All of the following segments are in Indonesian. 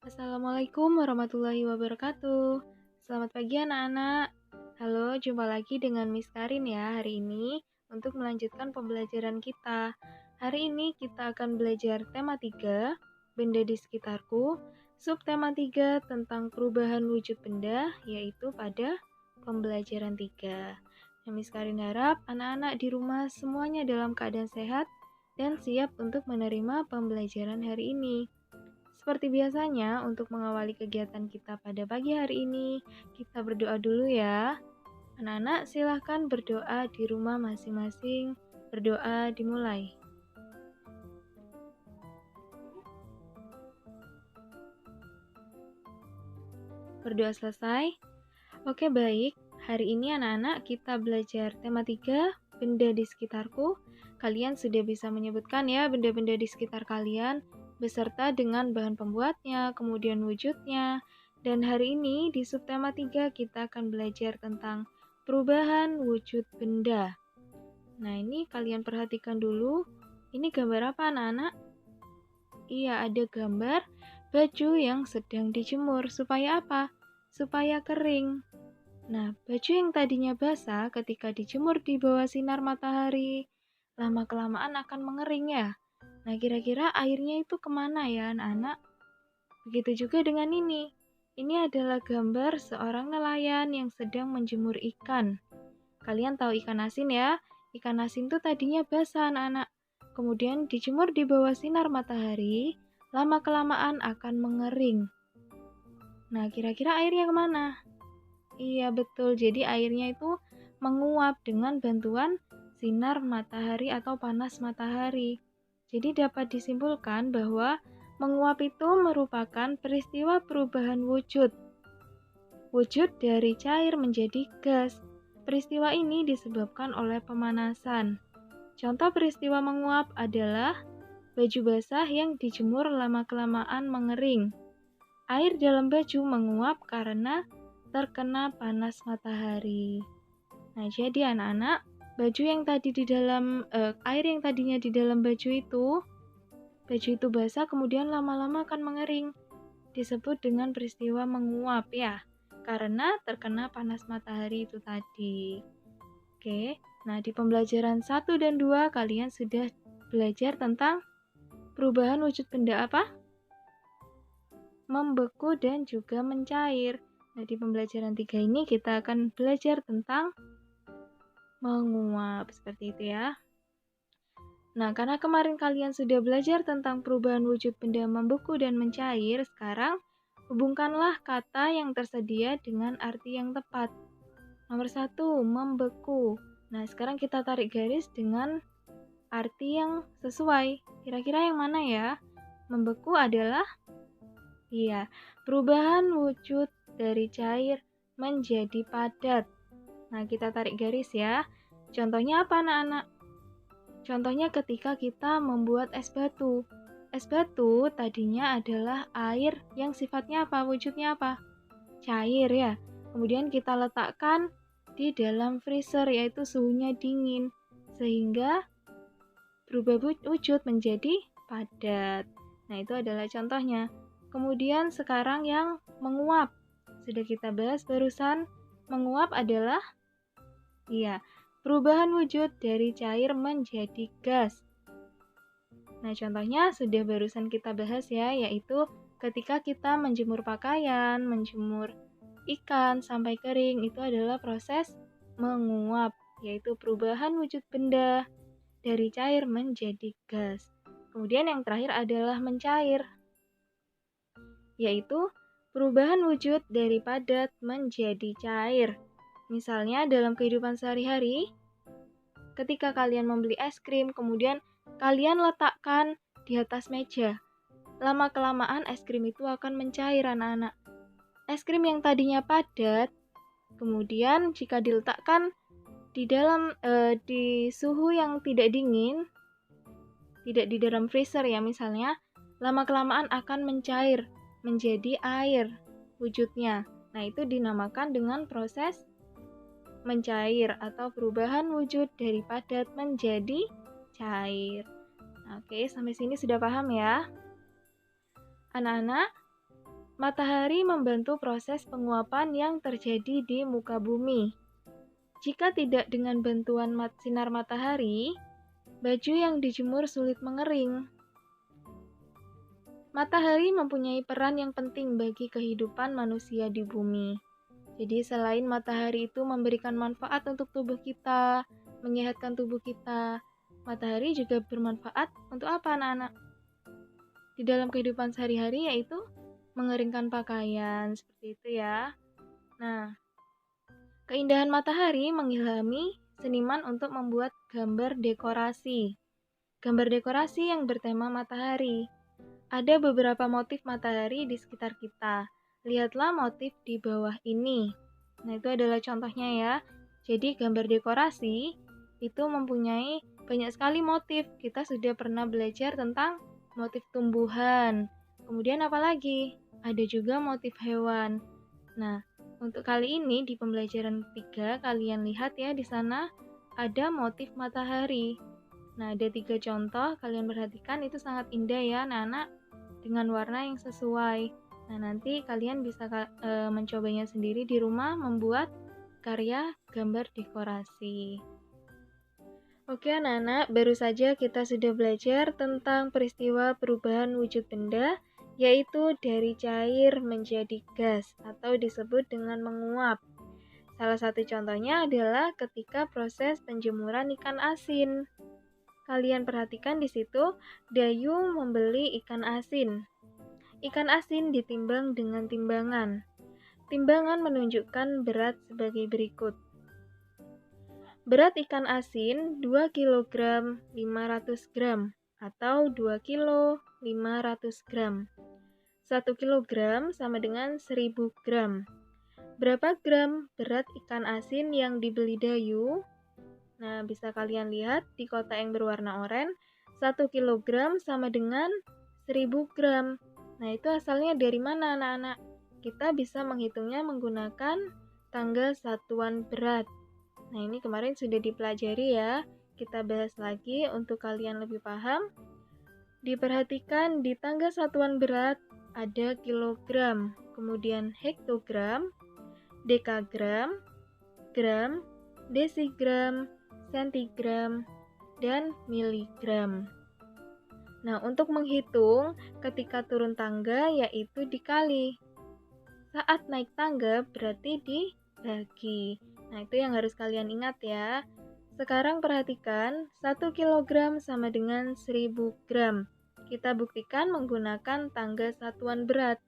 Assalamualaikum warahmatullahi wabarakatuh. Selamat pagi anak-anak. Halo, jumpa lagi dengan Miss Karin ya hari ini untuk melanjutkan pembelajaran kita. Hari ini kita akan belajar tema 3, benda di sekitarku, subtema 3 tentang perubahan wujud benda, yaitu pada pembelajaran 3. Miss Karin harap anak-anak di rumah semuanya dalam keadaan sehat dan siap untuk menerima pembelajaran hari ini. Seperti biasanya, untuk mengawali kegiatan kita pada pagi hari ini, kita berdoa dulu ya. Anak-anak silahkan berdoa di rumah masing-masing. Berdoa dimulai. Berdoa selesai? Oke baik, hari ini anak-anak kita belajar tema 3, benda di sekitarku. Kalian sudah bisa menyebutkan ya benda-benda di sekitar kalian, beserta dengan bahan pembuatnya, kemudian wujudnya. Dan hari ini di subtema 3 kita akan belajar tentang perubahan wujud benda. Nah ini kalian perhatikan dulu, ini gambar apa anak-anak? Iya, ada gambar baju yang sedang dijemur. Supaya apa? Supaya kering. Nah, baju yang tadinya basah ketika dijemur di bawah sinar matahari, lama-kelamaan akan mengering ya. Nah, kira-kira airnya itu kemana ya anak-anak? Begitu juga dengan ini. Ini adalah gambar seorang nelayan yang sedang menjemur ikan. Kalian tahu ikan asin ya? Ikan asin itu tadinya basah anak-anak. Kemudian dijemur di bawah sinar matahari, lama-kelamaan akan mengering. Nah, kira-kira airnya kemana? Iya betul, jadi airnya itu menguap dengan bantuan sinar matahari atau panas matahari. Jadi dapat disimpulkan bahwa menguap itu merupakan peristiwa perubahan wujud. Wujud dari cair menjadi gas. Peristiwa ini disebabkan oleh pemanasan. Contoh peristiwa menguap adalah baju basah yang dijemur lama-kelamaan mengering. Air dalam baju menguap karena terkena panas matahari. Nah, jadi anak-anak, baju yang tadi di dalam air yang tadinya di dalam baju itu basah kemudian lama-lama akan mengering. Disebut dengan peristiwa menguap ya, karena terkena panas matahari itu tadi. Oke. Nah, di pembelajaran 1 dan 2 kalian sudah belajar tentang perubahan wujud benda apa? Membeku dan juga mencair. Nah, di pembelajaran 3 ini kita akan belajar tentang menguap, seperti itu ya. Nah, karena kemarin kalian sudah belajar tentang perubahan wujud benda membeku dan mencair, sekarang hubungkanlah kata yang tersedia dengan arti yang tepat. Nomor 1, membeku. Nah, sekarang kita tarik garis dengan arti yang sesuai. Kira-kira yang mana ya? Membeku adalah iya, perubahan wujud dari cair menjadi padat. Nah, kita tarik garis ya. Contohnya apa anak-anak? Contohnya ketika kita membuat es batu. Es batu tadinya adalah air yang sifatnya apa? Wujudnya apa? Cair ya. Kemudian kita letakkan di dalam freezer, yaitu suhunya dingin, sehingga berubah wujud menjadi padat. Nah, itu adalah contohnya. Kemudian sekarang yang menguap. Sudah kita bahas barusan, menguap adalah perubahan wujud dari cair menjadi gas. Nah, contohnya sudah barusan kita bahas ya, yaitu ketika kita menjemur pakaian, menjemur ikan sampai kering, itu adalah proses menguap, yaitu perubahan wujud benda dari cair menjadi gas. Kemudian yang terakhir adalah mencair, yaitu perubahan wujud dari padat menjadi cair. Misalnya dalam kehidupan sehari-hari, ketika kalian membeli es krim, kemudian kalian letakkan di atas meja. Lama-kelamaan es krim itu akan mencair anak-anak. Es krim yang tadinya padat, kemudian jika diletakkan di dalam di suhu yang tidak dingin, tidak di dalam freezer ya misalnya, lama-kelamaan akan mencair menjadi air wujudnya. Nah, itu dinamakan dengan proses mencair atau perubahan wujud dari padat menjadi cair. Oke, sampai sini sudah paham ya? Anak-anak, Matahari membantu proses penguapan yang terjadi di muka bumi. Jika tidak dengan bantuan sinar matahari, baju yang dijemur sulit mengering. Matahari mempunyai peran yang penting bagi kehidupan manusia di bumi. Jadi selain matahari itu memberikan manfaat untuk tubuh kita, menyehatkan tubuh kita, matahari juga bermanfaat untuk apa anak-anak? Di dalam kehidupan sehari-hari yaitu mengeringkan pakaian, seperti itu ya. Nah, keindahan matahari mengilhami seniman untuk membuat gambar dekorasi. Gambar dekorasi yang bertema matahari. Ada beberapa motif matahari di sekitar kita. Lihatlah motif di bawah ini. Nah, itu adalah contohnya ya. Jadi, gambar dekorasi itu mempunyai banyak sekali motif. Kita sudah pernah belajar tentang motif tumbuhan. Kemudian apa lagi? Ada juga motif hewan. Nah, untuk kali ini di pembelajaran ketiga, kalian lihat ya di sana ada motif matahari. Nah, ada 3 contoh, kalian perhatikan itu sangat indah ya anak-anak, dengan warna yang sesuai. Nah, nanti kalian bisa mencobanya sendiri di rumah membuat karya gambar dekorasi. Oke anak-anak, baru saja kita sudah belajar tentang peristiwa perubahan wujud benda, yaitu dari cair menjadi gas atau disebut dengan menguap. Salah satu contohnya adalah ketika proses penjemuran ikan asin. Kalian perhatikan di situ, Dayu membeli ikan asin. Ikan asin ditimbang dengan timbangan. Timbangan menunjukkan berat sebagai berikut. Berat ikan asin 2 kg 500 gram atau 2 kg 500 gram. 1 kg sama dengan 1000 gram. Berapa gram berat ikan asin yang dibeli Dayu? Nah, bisa kalian lihat di kotak yang berwarna oranye, 1 kg sama dengan 1000 gram. Nah, itu asalnya dari mana anak-anak? Kita bisa menghitungnya menggunakan tangga satuan berat. Nah, ini kemarin sudah dipelajari ya. Kita bahas lagi untuk kalian lebih paham. Diperhatikan di tangga satuan berat ada kilogram, kemudian hektogram, dekagram, gram, desigram, sentigram, dan miligram. Nah, untuk menghitung ketika turun tangga yaitu dikali. Saat naik tangga berarti dibagi. Nah, itu yang harus kalian ingat ya. Sekarang perhatikan, 1 kg sama dengan 1000 gram. Kita buktikan menggunakan tangga satuan berat.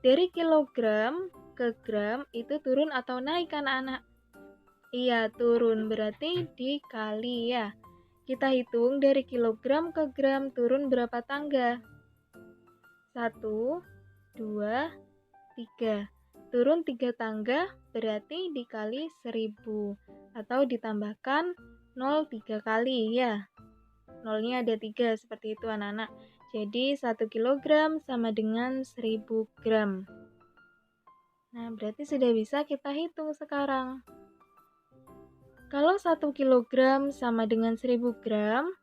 Dari kilogram ke gram itu turun atau naik anak-anak? Iya, turun, berarti dikali ya. Kita hitung dari kilogram ke gram turun berapa tangga? 1, 2, 3. Turun 3 tangga berarti dikali 1000 atau ditambahkan 0 3 kali ya. Nolnya ada 3 seperti itu anak-anak. Jadi 1 kg sama dengan 1000 gram. Nah, berarti sudah bisa kita hitung sekarang. Kalau 1 kg sama dengan 1000 gram,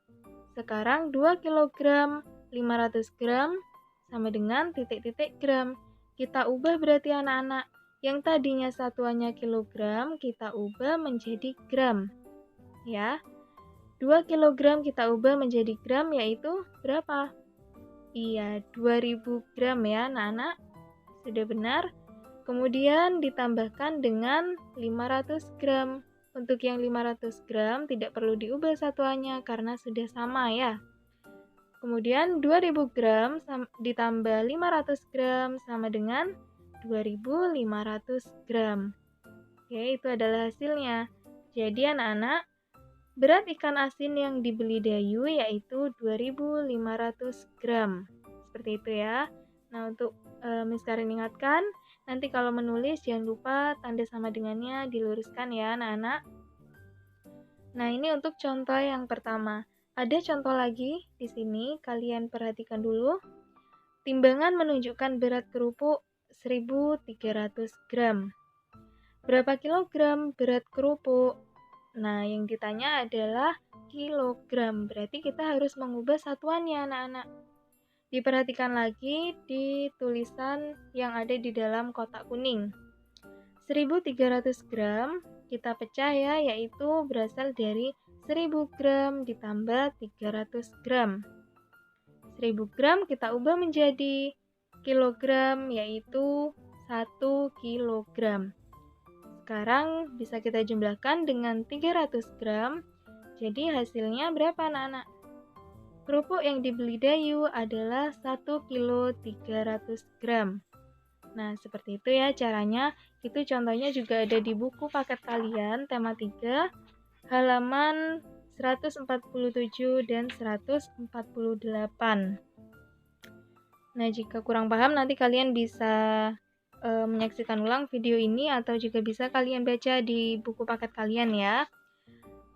sekarang 2 kg 500 gram sama dengan titik-titik gram. Kita ubah berarti anak-anak. Yang tadinya satuannya kilogram, kita ubah menjadi gram. Ya, 2 kg kita ubah menjadi gram yaitu berapa? Iya, 2000 gram ya anak-anak. Sudah benar. Kemudian ditambahkan dengan 500 gram. Untuk yang 500 gram tidak perlu diubah satuannya karena sudah sama ya. Kemudian 2000 gram ditambah 500 gram sama dengan 2500 gram. Oke, itu adalah hasilnya. Jadi anak-anak, berat ikan asin yang dibeli Dayu yaitu 2500 gram. Seperti itu ya. Nah, untuk Miss Karin ingatkan, nanti kalau menulis jangan lupa tanda sama dengannya diluruskan ya anak-anak. Nah, ini untuk contoh yang pertama. Ada contoh lagi di sini, kalian perhatikan dulu. Timbangan menunjukkan berat kerupuk 1300 gram. Berapa kilogram berat kerupuk? Nah, yang ditanya adalah kilogram. Berarti kita harus mengubah satuannya, anak-anak. Diperhatikan lagi di tulisan yang ada di dalam kotak kuning. 1.300 gram kita pecah ya, yaitu berasal dari 1.000 gram ditambah 300 gram. 1.000 gram kita ubah menjadi kilogram, yaitu 1 kilogram. Sekarang bisa kita jumlahkan dengan 300 gram, jadi hasilnya berapa anak-anak? Kerupuk yang dibeli Dayu adalah 1 kilo 300 gram. Nah, seperti itu ya caranya. Itu contohnya juga ada di buku paket kalian, tema 3, halaman 147 dan 148. Nah, jika kurang paham nanti kalian bisa menyaksikan ulang video ini atau juga bisa kalian baca di buku paket kalian ya.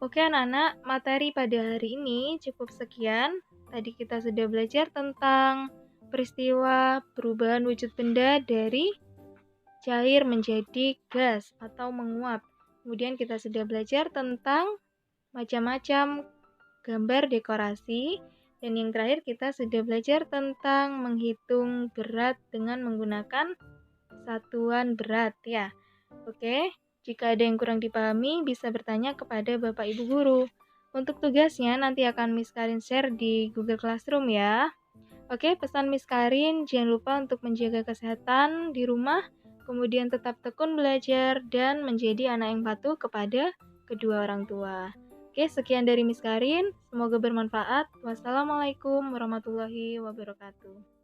Oke anak-anak, materi pada hari ini cukup sekian. Tadi kita sudah belajar tentang peristiwa perubahan wujud benda dari cair menjadi gas atau menguap. Kemudian kita sudah belajar tentang macam-macam gambar dekorasi. Dan yang terakhir kita sudah belajar tentang menghitung berat dengan menggunakan satuan berat ya. Oke, jika ada yang kurang dipahami bisa bertanya kepada Bapak Ibu Guru. Untuk tugasnya nanti akan Miss Karin share di Google Classroom ya. Oke, pesan Miss Karin jangan lupa untuk menjaga kesehatan di rumah, kemudian tetap tekun belajar dan menjadi anak yang patuh kepada kedua orang tua. Oke, sekian dari Miss Karin. Semoga bermanfaat. Wassalamualaikum warahmatullahi wabarakatuh.